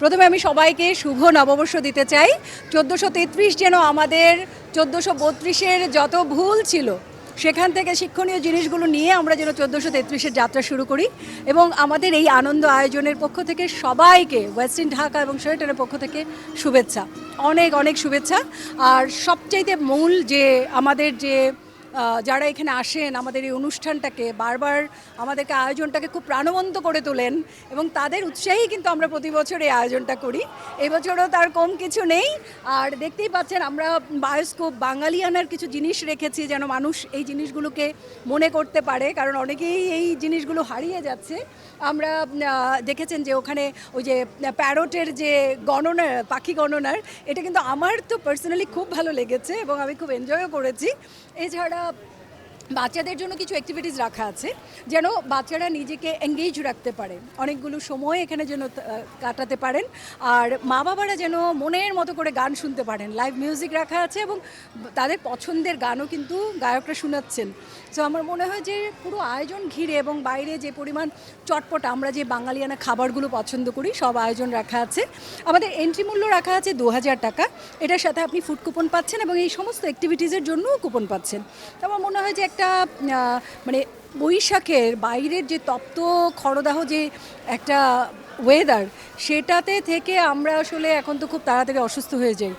প্রথমে আমি সবাইকে শুভ নববর্ষ দিতে চাই। 1433 যেন আমাদের 1432-এর যত ভুল ছিল সেখান থেকে শিক্ষণীয় জিনিসগুলো নিয়ে আমরা যেন 1433-এর যাত্রা শুরু করি। এবং আমাদের এই আনন্দ আয়োজনের পক্ষ থেকে সবাইকে ওয়েস্টার্ন ঢাকা এবং শেরাটনের পক্ষ থেকে শুভেচ্ছা, অনেক অনেক শুভেচ্ছা। আর সবচাইতে মূল যে আমাদের যে যারা এখানে আসেন আমাদের এই অনুষ্ঠানটাকে বারবার আমাদেরকে আয়োজনটাকে খুব প্রাণবন্ত করে তোলেন এবং তাদের উৎসাহেই কিন্তু আমরা প্রতি বছর এই আয়োজনটা করি। এই বছরও তার কম কিছু নেই। আর দেখতেই পাচ্ছেন আমরা বায়োস্কোপ বাঙালিয়ানার কিছু জিনিস রেখেছি যেন মানুষ এই জিনিসগুলোকে মনে করতে পারে, কারণ অনেকেই এই জিনিসগুলো হারিয়ে যাচ্ছে। আমরা দেখেছেন যে ওখানে ওই যে প্যারোটের যে গণনা, পাখি গণনার, এটা কিন্তু আমার তো পার্সোনালি খুব ভালো লেগেছে এবং আমি খুব এনজয়ও করেছি। এছাড়া বাচ্চাদের জন্য কিছু অ্যাক্টিভিটিস রাখা আছে যেন বাচ্চারা নিজেকে এঙ্গেজ রাখতে পারে, অনেকগুলো সময় এখানে যেন কাটাতে পারেন। আর মা বাবারা যেন মনের মতো করে গান শুনতে পারেন। লাইভ মিউজিক রাখা আছে এবং তাদের পছন্দের গানও কিন্তু গায়করা শোনাচ্ছেন। সো আমার মনে হয় যে পুরো আয়োজন ঘিরে এবং বাইরে যে পরিমাণ চটপট আমরা যে বাঙালিয়ানা খাবারগুলো পছন্দ করি সব আয়োজন রাখা আছে। আমাদের এন্ট্রি মূল্য রাখা আছে 2000 টাকা। এটার সাথে আপনি ফুড কুপন পাচ্ছেন এবং এই সমস্ত অ্যাক্টিভিটিসের জন্যও কুপন পাচ্ছেন। তো আমার মনে হয় যে একটা মানে বৈশাখের বাইরের যে তপ্ত খরদাহ যে একটা ওয়েদার, সেটাতে থেকে আমরা আসলে এখন তো খুব তাড়াতাড়ি অসুস্থ হয়ে যাই।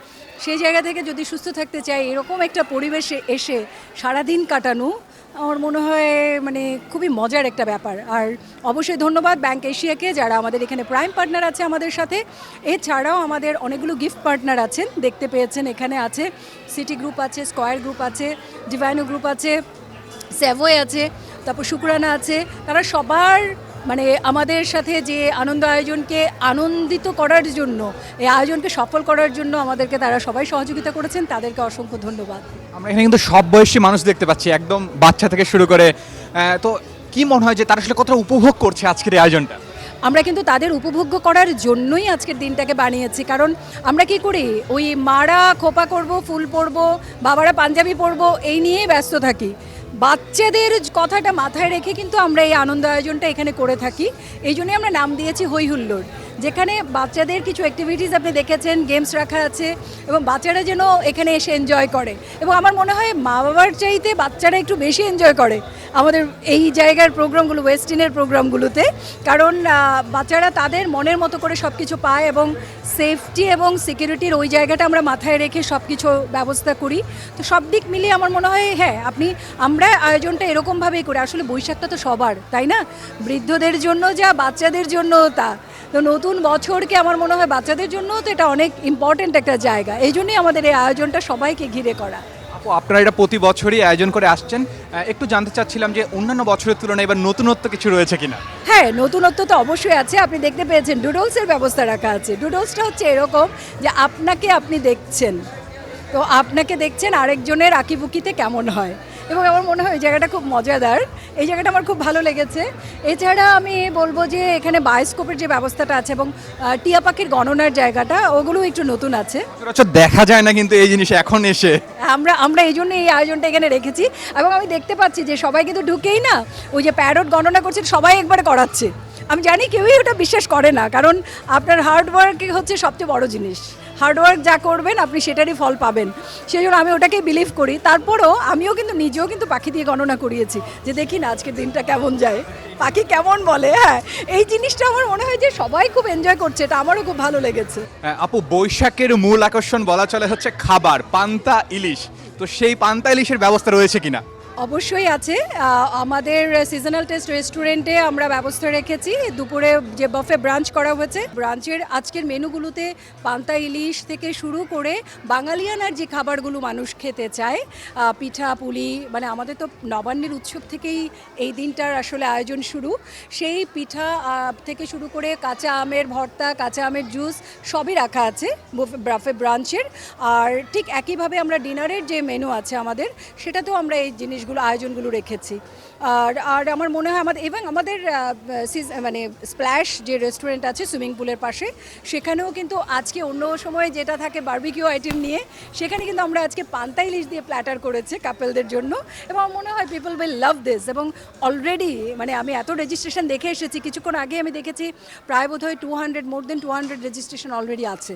সেই জায়গা থেকে যদি সুস্থ থাকতে চাই এরকম একটা পরিবেশে এসে সারাদিন কাটানো আমার মনে হয় মানে খুবই মজার একটা ব্যাপার। আর অবশ্যই ধন্যবাদ ব্যাংক এশিয়াকে যারা আমাদের এখানে প্রাইম পার্টনার আছে আমাদের সাথে। এছাড়াও আমাদের অনেকগুলো গিফট পার্টনার আছেন, দেখতে পেয়েছেন এখানে আছে সিটি গ্রুপ আছে, স্কয়ার গ্রুপ আছে, ডিভাইনো গ্রুপ আছে, স্যাভোয় আছে, তারপর শুক্রানা আছে। তারা সবার মানে আমাদের সাথে যে আনন্দ আয়োজনকে আনন্দিত করার জন্য, এই আয়োজনকে সফল করার জন্য আমাদেরকে তারা সবাই সহযোগিতা করেছেন, তাদেরকে অসংখ্য ধন্যবাদ। আমরা এখানে কিন্তু সব বয়সী মানুষ দেখতে পাচ্ছি, একদম বাচ্চা থেকে শুরু করে। তো কি মনে হয় যে তারা আসলে কতটা উপভোগ করছে আজকের এই আয়োজনটা? আমরা কিন্তু তাদের উপভোগ্য করার জন্যই আজকের দিনটাকে বানিয়েছি। কারণ আমরা কি করি, ওই মারা খোপা করব, ফুল পরবো, বাবারা পাঞ্জাবি পরবো, এই নিয়েই ব্যস্ত থাকি। বাচ্চাদের কথাটা মাথায় রেখে কিন্তু আমরা এই আনন্দ আয়োজনটা এখানে করে থাকি। এই জন্যই আমরা নাম দিয়েছি হই হুল্লোড়, যেখানে বাচ্চাদের কিছু অ্যাক্টিভিটিস আপনি দেখেছেন, গেমস রাখা আছে এবং বাচ্চারা যেন এখানে এসে এনজয় করে। এবং আমার মনে হয় মা বাবার চাইতে বাচ্চারা একটু বেশি এনজয় করে আমাদের এই জায়গার প্রোগ্রামগুলো, ওয়েস্টিনের প্রোগ্রামগুলোতে। কারণ বাচ্চারা তাদের মনের মতো করে সব কিছু পায় এবং সেফটি এবং সিকিউরিটির ওই জায়গাটা আমরা মাথায় রেখে সব কিছু ব্যবস্থা করি। তো সব দিক মিলিয়ে আমার মনে হয় হ্যাঁ, আমরা আয়োজনটা এরকমভাবেই করি। আসলে বৈশাখটা তো সবার, তাই না? বৃদ্ধদের জন্য যা, বাচ্চাদের জন্য তা। তো নতুন বছরকে আমার মনে হয় বাচ্চাদের জন্য তো এটা অনেক ইম্পর্ট্যান্ট একটা জায়গা। এই জন্যই আমাদের এই আয়োজনটা সবাইকে ঘিরে করা। আপু, আপনারা এটা প্রতি বছরই আয়োজন করে আসছেন, একটু জানতে চাচ্ছিলাম যে অন্যান্য বছরের তুলনায় এবার নতুনত্ব কিছু রয়েছে কিনা? হ্যাঁ, নতুনত্ব তো অবশ্যই আছে। আপনি দেখতে পেয়েছেন ডুডলসের ব্যবস্থা রাখা আছে। ডুডলসটা হচ্ছে এরকম যে আপনি দেখছেন, তো আপনাকে দেখছেন আরেকজনের আঁকিবুকিতে কেমন হয়, এবং আমার মনে হয় এই জায়গাটা খুব মজাদার। এই জায়গাটা আমার খুব ভালো লেগেছে। এছাড়া আমি বলবো যে এখানে বায়োস্কোপের যে ব্যবস্থাটা আছে এবং টিয়া পাখির গণনার জায়গাটা, ওগুলো একটু নতুন আছে। দেখা যায় না কিন্তু এই জিনিস এখন এসে আমরা এই জন্য এই আয়োজনটা এখানে রেখেছি। এবং আমি দেখতে পাচ্ছি যে সবাই কিন্তু ঢুকেই না ওই যে প্যারট গণনা করছে সবাই একবারে করাচ্ছে। আমি জানি কেউই ওটা বিশ্বাস করে না, কারণ আপনার হার্ডওয়ার্কই হচ্ছে সবচেয়ে বড় জিনিস। হার্ডওয়ার্ক যা করবেন আপনি সেটারই ফল পাবেন। সেই জন্য আমি ওটাকেই বিলিভ করি। তারপরও আমিও কিন্তু নিজেও কিন্তু পাখি দিয়ে গণনা করিয়েছি যে দেখি না আজকের দিনটা কেমন যায়, পাখি কেমন বলে। হ্যাঁ, এই জিনিসটা আমার মনে হয় যে সবাই খুব এনজয় করছে, এটা আমারও খুব ভালো লেগেছে। আপু, বৈশাখের মূল আকর্ষণ বলা চলে হচ্ছে খাবার, পান্তা ইলিশ। তো সেই পান্তা ইলিশের ব্যবস্থা রয়েছে কিনা? অবশ্যই আছে। আমাদের সিজনাল টেস্ট রেস্টুরেন্টে আমরা ব্যবস্থা রেখেছি। দুপুরে যে বাফে ব্রাঞ্চ করা হয়েছে, ব্রাঞ্চের আজকের মেনুগুলোতে পান্তা ইলিশ থেকে শুরু করে বাঙালিয়ানার যে খাবারগুলো মানুষ খেতে চায়, পিঠা পুলি, মানে আমাদের তো নবান্নের উৎসব থেকেই এই দিনটার আসলে আয়োজন শুরু। সেই পিঠা থেকে শুরু করে কাঁচা আমের ভর্তা, কাঁচা আমের জুস সবই রাখা আছে বাফে ব্রাঞ্চের। আর ঠিক একইভাবে আমরা ডিনারের যে মেনু আছে আমাদের, সেটাতেও আমরা এই জিনিসগুলো আয়োজনগুলো রেখেছি। আর আর আমার মনে হয় আমাদের এবং আমাদের মানে স্প্ল্যাশ যে রেস্টুরেন্ট আছে সুইমিং পুলের পাশে, সেখানেও কিন্তু আজকে অন্য সময় যেটা থাকে বারবিকিউ আইটেম নিয়ে, সেখানে কিন্তু আমরা আজকে পান্তা ইলিশ দিয়ে প্ল্যাটার করেছে কাপলদের জন্য, এবং আমার মনে হয় পিপল উইল লাভ দিস। এবং অলরেডি মানে আমি এত রেজিস্ট্রেশন দেখে এসেছি, কিছুক্ষণ আগে আমি দেখেছি প্রায় বোধহয় 200 মোর দেন 200 রেজিস্ট্রেশন অলরেডি আছে।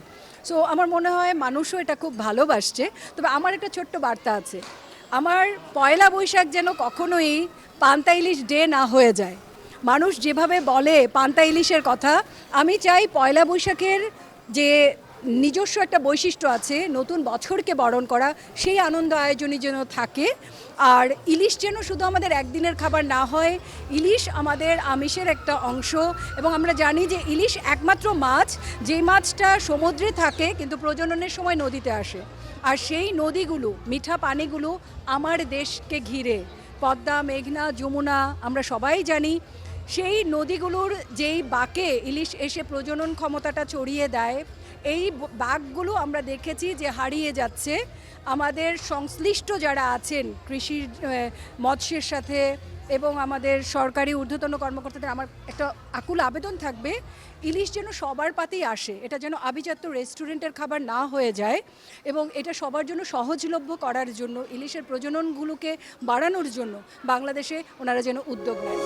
সো আমার মনে হয় মানুষও এটা খুব ভালোবাসছে। তবে আমার একটা ছোট্ট বার্তা আছে, আমার পয়লা বৈশাখ যেন কখনোই পান্তা ইলিশ ডে না হয়ে যায়। মানুষ যেভাবে বলে পান্তা ইলিশের কথা, আমি চাই পয়লা বৈশাখের যে নিজস্ব একটা বৈশিষ্ট্য আছে, নতুন বছরকে বরণ করা, সেই আনন্দ আয়োজনই যেন থাকে। আর ইলিশ যেন শুধু আমাদের একদিনের খাবার না হয়, ইলিশ আমাদের আমিষের একটা অংশ। এবং আমরা জানি যে ইলিশ একমাত্র মাছ, যেই মাছটা সমুদ্রে থাকে কিন্তু প্রজননের সময় নদীতে আসে। আর সেই নদীগুলো, মিঠা পানিগুলো আমার দেশকে ঘিরে, পদ্মা, মেঘনা, যমুনা, আমরা সবাই জানি, সেই নদীগুলোর যেই বাঁকে ইলিশ এসে প্রজনন ক্ষমতাটা ছড়িয়ে দেয়, এই বাঁকগুলো আমরা দেখেছি যে হারিয়ে যাচ্ছে। আমাদের সংশ্লিষ্ট যারা আছেন কৃষির, মৎস্যের সাথে, এবং আমাদের সরকারি ঊর্ধ্বতন কর্মকর্তাদের আমার একটা আকুল আবেদন থাকবে, ইলিশ যেন সবার পাতেই আসে, এটা যেন আভিজাত্য রেস্টুরেন্টের খাবার না হয়ে যায়। এবং এটা সবার জন্য সহজলভ্য করার জন্য, ইলিশের প্রজননগুলোকে বাড়ানোর জন্য বাংলাদেশে ওনারা যেন উদ্যোগ নেন।